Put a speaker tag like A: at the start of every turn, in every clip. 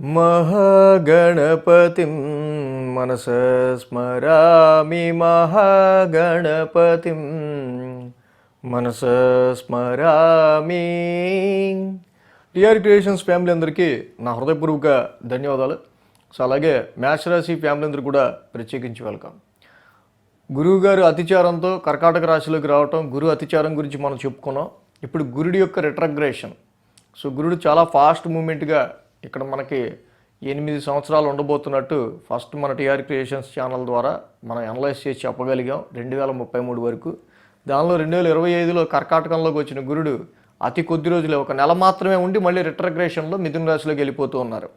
A: महागणपतिं मनसा स्मरामि महागणपतिं మనసా స్మరామి. TR creations family అందరికీ నా హృదయపూర్వక ధన్యవాదాలు. సో అలాగే మేష రాశి ఫ్యామిలీ అందరూ కూడా ప్రత్యేకించి వెల్కమ్. గురువుగారు అతిచారంతో కర్కాటక రాశిలోకి రావటం, గురు అతిచారం గురించి మనం చెప్పుకున్నాం. ఇప్పుడు గురుడి యొక్క రిట్రగ్రేషన్. సో గురుడు చాలా ఫాస్ట్ మూమెంట్గా ఇక్కడ మనకి 8 సంవత్సరాలు ఉండబోతున్నట్టు ఫస్ట్ మన టిఆర్ క్రియేషన్స్ ఛానల్ ద్వారా మనం అనలైజ్ చేసి చెప్పగలిగాం 2033 వరకు. దానిలో 2025లో కర్కాటకంలోకి వచ్చిన గురుడు అతి కొద్ది రోజులే, ఒక నెల మాత్రమే ఉండి మళ్ళీ రిట్రగ్రేషన్లో మిథున రాశిలోకి వెళ్ళిపోతూ ఉన్నారు.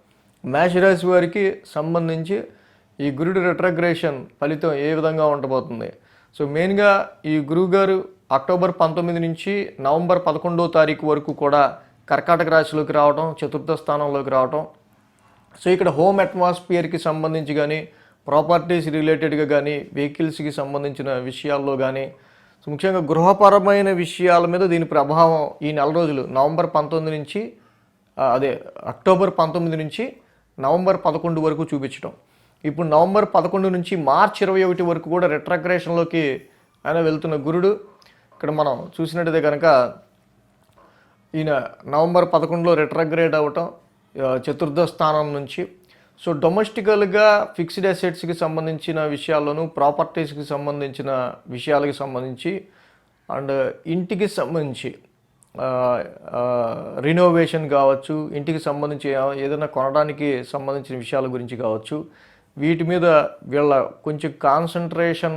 A: మేషరాశి వారికి సంబంధించి ఈ గురుడు రిట్రగ్రేషన్ ఫలితం ఏ విధంగా ఉండబోతుంది? సో మెయిన్గా ఈ గురువు గారు అక్టోబర్ 19 నుంచి నవంబర్ 11వ తారీఖు వరకు కూడా కర్కాటక రాశిలోకి రావడం, చతుర్థ స్థానంలోకి రావడం. సో ఇక్కడ హోమ్ అట్మాస్ఫియర్కి సంబంధించి కానీ, ప్రాపర్టీస్ రిలేటెడ్గా కానీ, వెహికల్స్కి సంబంధించిన విషయాల్లో కానీ, సో ముఖ్యంగా గృహపరమైన విషయాల మీద దీని ప్రభావం ఈ నెల రోజులు నవంబర్ 19 నుంచి అక్టోబర్ 19 నుంచి నవంబర్ 11 వరకు చూపించడం. ఇప్పుడు నవంబర్ 11 నుంచి మార్చ్ 21 వరకు కూడా రిట్రగ్రేషన్లోకి ఆయన వెళ్తున్న గురుడు ఇక్కడ మనం చూసినట్టయితే కనుక ఈయన నవంబర్ 11లో రిట్రగ్రేడ్ అవ్వటం చతుర్థ స్థానం నుంచి. సో డొమెస్టికల్గా ఫిక్స్డ్ అసెట్స్కి సంబంధించిన విషయాల్లోనూ, ప్రాపర్టీస్కి సంబంధించిన విషయాలకి సంబంధించి అండ్ ఇంటికి సంబంధించి రినోవేషన్ కావచ్చు, ఇంటికి సంబంధించి ఏదైనా కొనడానికి సంబంధించిన విషయాల గురించి కావచ్చు, వీటి మీద వీళ్ళ కొంచెం కాన్సన్ట్రేషన్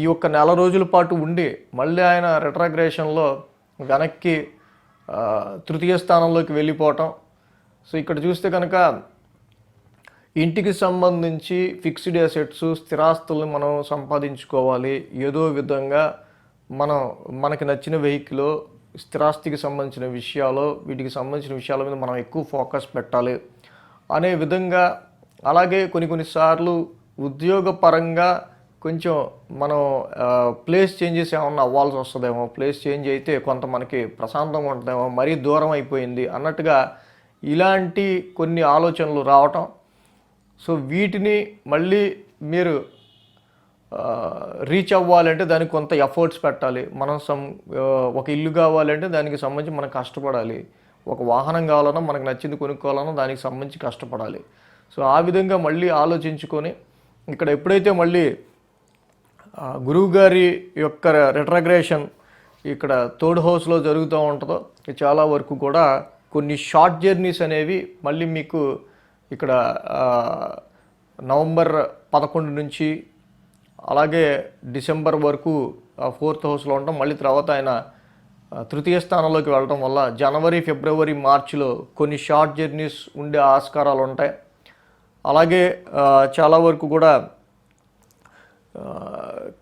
A: ఈ ఒక్క నెల రోజుల పాటు ఉండి మళ్ళీ ఆయన రిట్రగ్రేషన్లో వెనక్కి తృతీయ స్థానంలోకి వెళ్ళిపోవటం. సో ఇక్కడ చూస్తే కనుక ఇంటికి సంబంధించి ఫిక్స్డ్ అసెట్స్, స్థిరాస్తులను మనం సంపాదించుకోవాలి. ఏదో విధంగా మనకి నచ్చిన వెహికల్, స్థిరాస్తికి సంబంధించిన విషయాలు, వీటికి సంబంధించిన విషయాల మీద మనం ఎక్కువ ఫోకస్ పెట్టాలి అనే విధంగా. అలాగే కొన్నిసార్లు ఉద్యోగపరంగా కొంచెం మనం ప్లేస్ చేంజెస్ ఏమన్నా అవ్వాల్సి వస్తుందేమో, ప్లేస్ చేంజ్ అయితే కొంత మనకి ప్రశాంతంగా ఉంటుందేమో, మరీ దూరం అయిపోయింది అన్నట్టుగా ఇలాంటి కొన్ని ఆలోచనలు రావటం. సో వీటిని మళ్ళీ మీరు రీచ్ అవ్వాలంటే దానికి కొంత ఎఫర్ట్స్ పెట్టాలి. మనం ఒక ఇల్లు కావాలంటే దానికి సంబంధించి మనం కష్టపడాలి. ఒక వాహనం కావాలన్నా, మనకు నచ్చింది కొనుక్కోవాలన్నా దానికి సంబంధించి కష్టపడాలి. సో ఆ విధంగా మళ్ళీ ఆలోచించుకొని ఇక్కడ ఎప్పుడైతే మళ్ళీ గురువు గారి యొక్క రిట్రగ్రేషన్ ఇక్కడ థర్డ్ హౌస్లో జరుగుతూ ఉంటుందో, చాలా వరకు కూడా కొన్ని షార్ట్ జర్నీస్ అనేవి మళ్ళీ మీకు ఇక్కడ నవంబర్ 11 నుంచి అలాగే డిసెంబర్ వరకు ఫోర్త్ హౌస్లో ఉండటం, మళ్ళీ తర్వాత ఆయన తృతీయ స్థానంలోకి వెళ్ళడం వల్ల జనవరి, ఫిబ్రవరి, మార్చిలో కొన్ని షార్ట్ జర్నీస్ ఉండే ఆస్కారాలు ఉంటాయి. అలాగే చాలా వరకు కూడా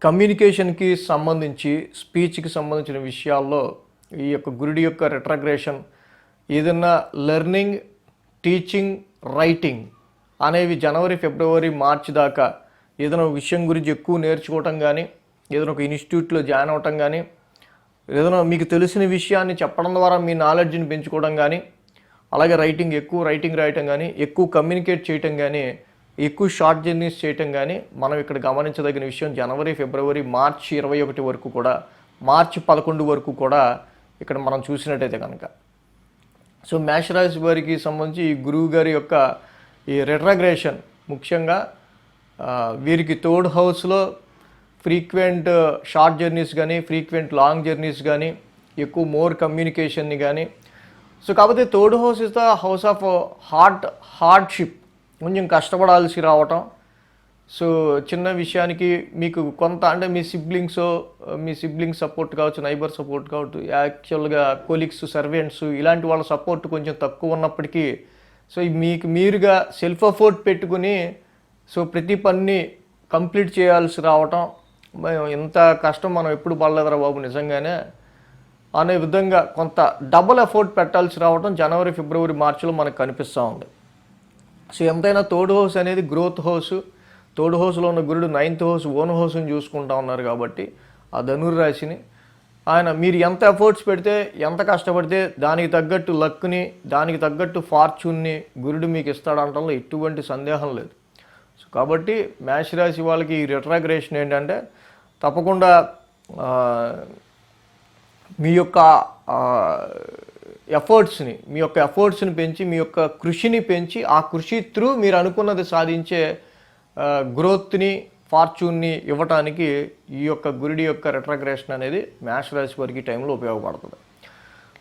A: కమ్యూనికేషన్కి సంబంధించి, స్పీచ్కి సంబంధించిన విషయాల్లో ఈ యొక్క గురుడి యొక్క రిట్రగ్రేషన్ ఏదన్నా లెర్నింగ్, టీచింగ్, రైటింగ్ అనేవి జనవరి, ఫిబ్రవరి, మార్చి దాకా ఏదైనా విషయం గురించి ఎక్కువ నేర్చుకోవటం కానీ, ఏదైనా ఒక ఇన్స్టిట్యూట్లో జాయిన్ అవ్వటం కానీ, ఏదైనా మీకు తెలిసిన విషయాన్ని చెప్పడం ద్వారా మీ నాలెడ్జ్ని పెంచుకోవడం కానీ, అలాగే ఎక్కువ రైటింగ్ రాయటం కానీ, ఎక్కువ కమ్యూనికేట్ చేయటం కానీ, ఎక్కువ షార్ట్ జర్నీస్ చేయటం కానీ మనం ఇక్కడ గమనించదగిన విషయం. జనవరి, ఫిబ్రవరి, మార్చి 21 వరకు కూడా, మార్చి 11 వరకు కూడా ఇక్కడ మనం చూసినట్టయితే కనుక. సో మేషరాశి వారికి సంబంధించి ఈ గురువు గారి యొక్క ఈ రిట్రగ్రేషన్ ముఖ్యంగా వీరికి థర్డ్ హౌస్లో ఫ్రీక్వెంట్ షార్ట్ జర్నీస్ కానీ, ఫ్రీక్వెంట్ లాంగ్ జర్నీస్ కానీ, ఎక్కువ మోర్ కమ్యూనికేషన్ని కానీ. సో కాకపోతే third house is the house of hardship. కొంచెం కష్టపడాల్సి రావటం. సో చిన్న విషయానికి మీకు కొంత అంటే మీ సిబ్లింగ్స్ సపోర్ట్ కావచ్చు, నైబర్ సపోర్ట్ కావచ్చు, యాక్చువల్గా కొలీగ్స్, సర్వెంట్స్ ఇలాంటి వాళ్ళ సపోర్ట్ కొంచెం తక్కువ ఉన్నప్పటికీ సో మీకు మీరుగా సెల్ఫ్ ఎఫర్ట్ పెట్టుకుని సో ప్రతి పని కంప్లీట్ చేయాల్సి రావటం. ఇంత కష్టం మనం ఎప్పుడు పడలేదురా బాబు నిజంగానే అనే విధంగా కొంత డబుల్ ఎఫర్ట్ పెట్టాల్సి రావటం జనవరి, ఫిబ్రవరి, మార్చిలో మనకు కనిపిస్తూ ఉంది. సో ఎంతైనా థర్డ్ హౌస్ అనేది గ్రోత్ హౌస్. థర్డ్ హౌస్లో ఉన్న గురుడు 9th హౌస్, ఓన్ హౌస్ని చూసుకుంటా ఉన్నారు కాబట్టి ఆ ధనుర్రాశిని ఆయన మీరు ఎంత ఎఫర్ట్స్ పెడితే ఎంత కష్టపడితే దానికి తగ్గట్టు లక్ని దానికి తగ్గట్టు ఫార్చ్యూన్ని గురుడు మీకు ఇస్తాడంటంలో ఎటువంటి సందేహం లేదు. సో కాబట్టి మేష రాశి వాళ్ళకి ఈ రిట్రాగ్రేషన్ ఏంటంటే తప్పకుండా మీ యొక్క ఎఫర్ట్స్ని పెంచి మీ యొక్క కృషిని పెంచి ఆ కృషి త్రూ మీరు అనుకున్నది సాధించే గ్రోత్ని ఫార్చ్యూన్ని ఇవ్వటానికి ఈ యొక్క గురుడి యొక్క రిట్రాగ్రేషన్ అనేది మేషరాశి వారికి టైంలో ఉపయోగపడుతుంది.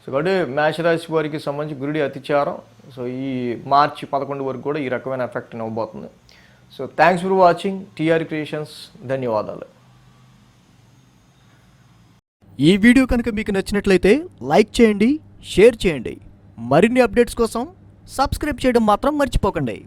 A: సో కాబట్టి మేషరాశి వారికి సంబంధించి గురుడి అతిచారం సో ఈ మార్చి 11 వరకు కూడా ఈ రకమైన ఎఫెక్ట్ ఇవ్వబోతుంది. So thanks for watching TR creations. ధన్యవాదాలు.
B: ఈ వీడియో కనుక మీకు నచ్చినట్లయితే లైక్ చేయండి, షేర్ చేయండి. మరిన్ని అప్డేట్స్ కోసం సబ్స్క్రైబ్ చేయడం మాత్రం మర్చిపోకండి.